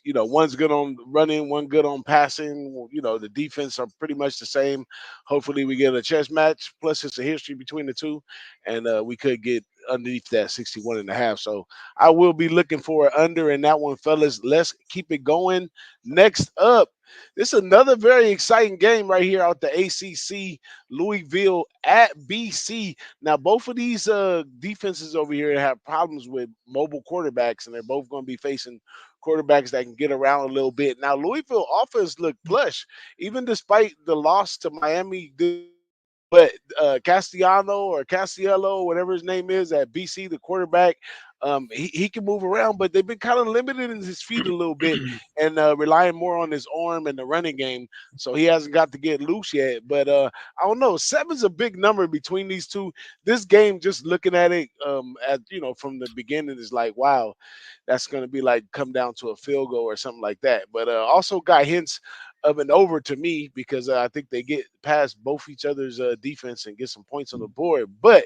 one's good on running, one good on passing. The defense are pretty much the same. Hopefully, we get a chess match. Plus, it's a history between the two, and we could get underneath that 61 and a half. So I will be looking for an under in that one, fellas. Let's keep it going. Next up, this is another very exciting game right here out the ACC. Louisville at BC. Now, both of these defenses over here have problems with mobile quarterbacks, and they're both going to be facing quarterbacks that can get around a little bit. Now, Louisville offense looked plush, even despite the loss to Miami. But Castellano or Castiello, whatever his name is, at BC, the quarterback, he can move around, but they've been kind of limited in his feet a little bit and relying more on his arm and the running game. So he hasn't got to get loose yet. But I don't know. Seven's a big number between these two. This game, just looking at it, from the beginning, is like, wow, that's going to be like come down to a field goal or something like that. But also got hints of an over to me because I think they get past both each other's defense and get some points on the board. But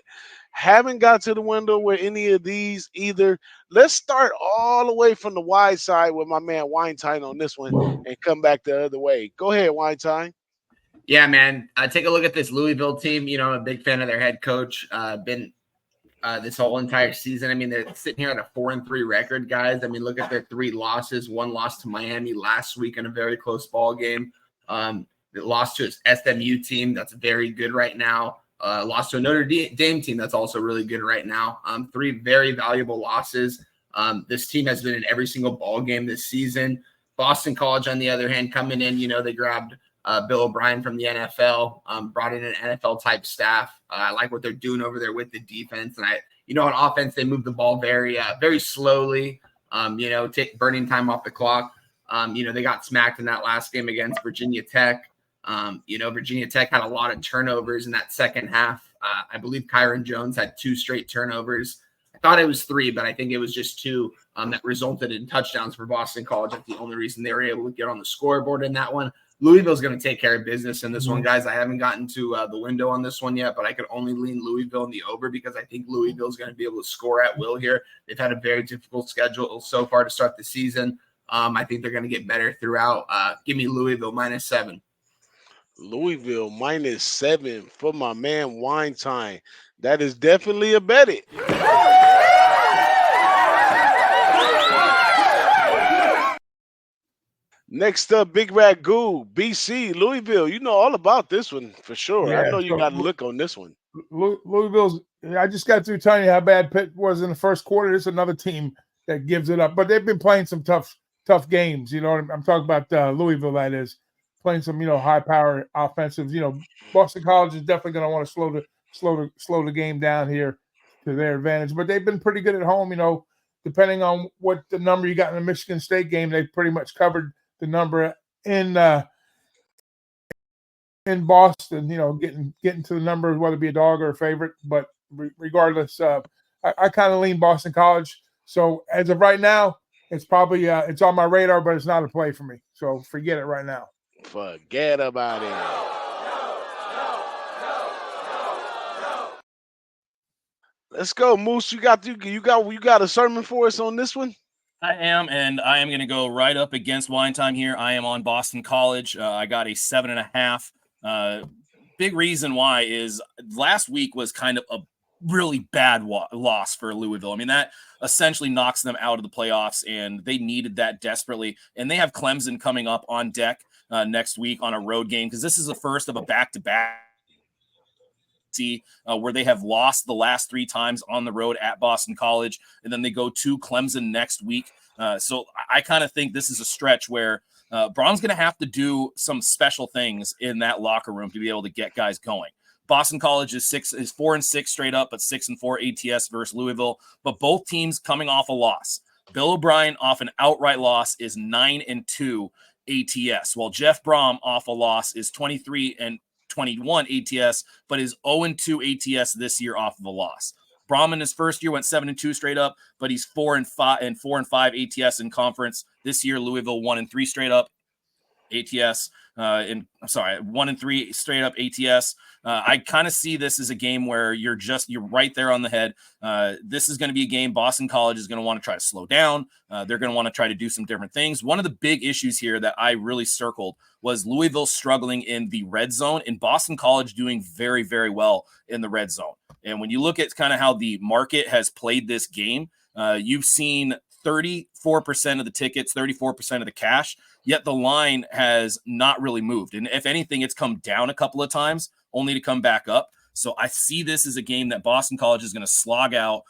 haven't got to the window where any of these either. Let's start all the way from the wide side with my man Weinstein on this one and come back the other way. Go ahead, Weinstein. Yeah, man. Take a look at this Louisville team. I'm a big fan of their head coach. Been this whole entire season. I mean, they're sitting here at a 4-3 record, guys. I mean, look at their 3 losses. One loss to Miami last week in a very close ball game. They lost to its SMU team that's very good right now. Lost to a Notre Dame team that's also really good right now. 3 very valuable losses. This team has been in every single ball game this season. Boston College, on the other hand, coming in, they grabbed Bill O'Brien from the NFL, brought in an NFL-type staff. I like what they're doing over there with the defense. And on offense, they move the ball very slowly, burning time off the clock. They got smacked in that last game against Virginia Tech. Virginia Tech had a lot of turnovers in that second half. I believe Kyron Jones had 2 straight turnovers. I thought it was 3, but I think it was just 2 that resulted in touchdowns for Boston College. That's the only reason they were able to get on the scoreboard in that one. Louisville's going to take care of business in this one, guys. I haven't gotten to the window on this one yet, but I could only lean Louisville in the over because I think Louisville's going to be able to score at will here. They've had a very difficult schedule so far to start the season. I think they're going to get better throughout. Give me Louisville -7. Louisville -7 for my man Weinstein. That is definitely a bet it. Next up, Big Ragu, BC, Louisville. You know all about this one for sure. Yeah, I know you got to look on this one. Louisville's. I just got through telling you how bad Pitt was in the first quarter. There's another team that gives it up, but they've been playing some tough games. I'm talking about Louisville. That is playing some high power offensives. Boston College is definitely going to want to slow the game down here to their advantage. But they've been pretty good at home. Depending on what the number you got in the Michigan State game, they pretty much covered the number in Boston, getting to the number, whether it be a dog or a favorite. But regardless, I kind of lean Boston College. So as of right now, it's probably it's on my radar, but it's not a play for me. So forget it right now. Forget about it. Let's go, Moose. You got a sermon for us on this one? I am, and I am going to go right up against Wine Time here. I am on Boston College. I got a 7.5. Big reason why is last week was kind of a really bad loss for Louisville. I mean, that essentially knocks them out of the playoffs, and they needed that desperately. And they have Clemson coming up on deck next week on a road game because this is the first of a back-to-back where they have lost the last 3 times on the road at Boston College, and then they go to Clemson next week. So I kind of think this is a stretch where Braun's going to have to do some special things in that locker room to be able to get guys going. Boston College is 4-6 straight up, but 6-4 ATS versus Louisville. But both teams coming off a loss. Bill O'Brien off an outright loss is 9-2 ATS, while Jeff Brom off a loss is 23-21 ATS, but is 0-2 ATS this year off of a loss. Brom in his first year went 7-2 straight up, but he's 4-5 ATS in conference. This year, Louisville 1-3 straight up. ATS. I'm sorry, 1-3 straight up ATS. I kind of see this as a game where you're right there on the head. This is going to be a game Boston College is going to want to try to slow down. They're going to want to try to do some different things. One of the big issues here that I really circled was Louisville struggling in the red zone and Boston College doing very, very well in the red zone. And when you look at kind of how the market has played this game, you've seen 34% of the tickets, 34% of the cash, yet the line has not really moved. And if anything, it's come down a couple of times, only to come back up. So I see this as a game that Boston College is going to slog out.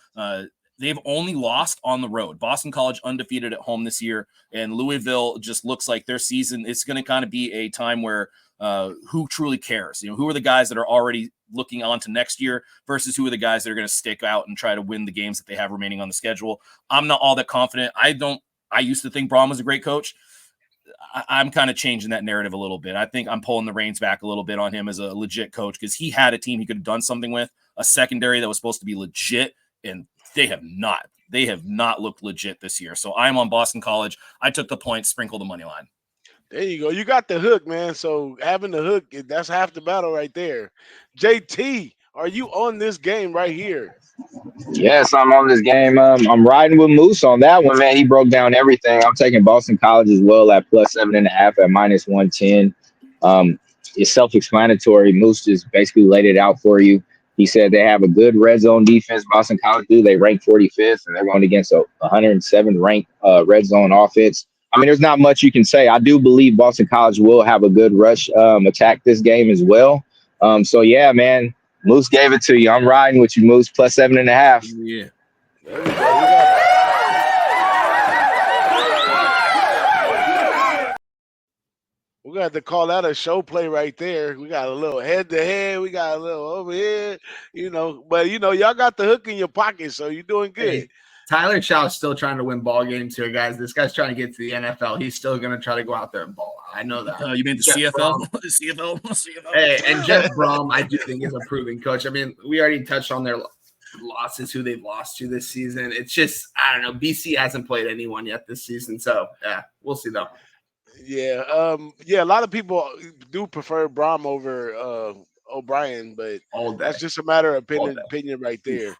They've only lost on the road. Boston College undefeated at home this year, and Louisville just looks like their season, it's going to kind of be a time where who truly cares? Who are the guys that are already looking on to next year versus who are the guys that are going to stick out and try to win the games that they have remaining on the schedule? I'm not all that confident. I used to think Braun was a great coach. I'm kind of changing that narrative a little bit. I think I'm pulling the reins back a little bit on him as a legit coach because he had a team he could have done something with, a secondary that was supposed to be legit, and they have not. They have not looked legit this year. So I'm on Boston College. I took the point, sprinkle the money line. There you go. You got the hook, man. So having the hook, that's half the battle right there. JT, are you on this game right here? Yes, I'm on this game. I'm riding with Moose on that one, man. He broke down everything. I'm taking Boston College as well at +7.5 at -110. It's self-explanatory. Moose just basically laid it out for you. He said they have a good red zone defense. Boston College do. They rank 45th, and they're going against a 107 ranked red zone offense. I mean, there's not much you can say. I do believe Boston College will have a good rush attack this game as well. So yeah, man. Moose gave it to you. I'm riding with you, Moose, +7.5. Yeah. There we go. We got to call that a show play right there. We got a little head to head. We got a little over here, But y'all got the hook in your pocket, so you're doing good. Hey, Tyler Chow's still trying to win ball games here, guys. This guy's trying to get to the NFL. He's still going to try to go out there and ball out. I know that. You mean the CFL? CFL? Hey, and Jeff Brom, I do think is a proven coach. I mean, we already touched on their losses, who they've lost to this season. It's just, I don't know. BC hasn't played anyone yet this season. So, yeah, we'll see, though. Yeah. A lot of people do prefer Brom over O'Brien, but that's just a matter of opinion right there.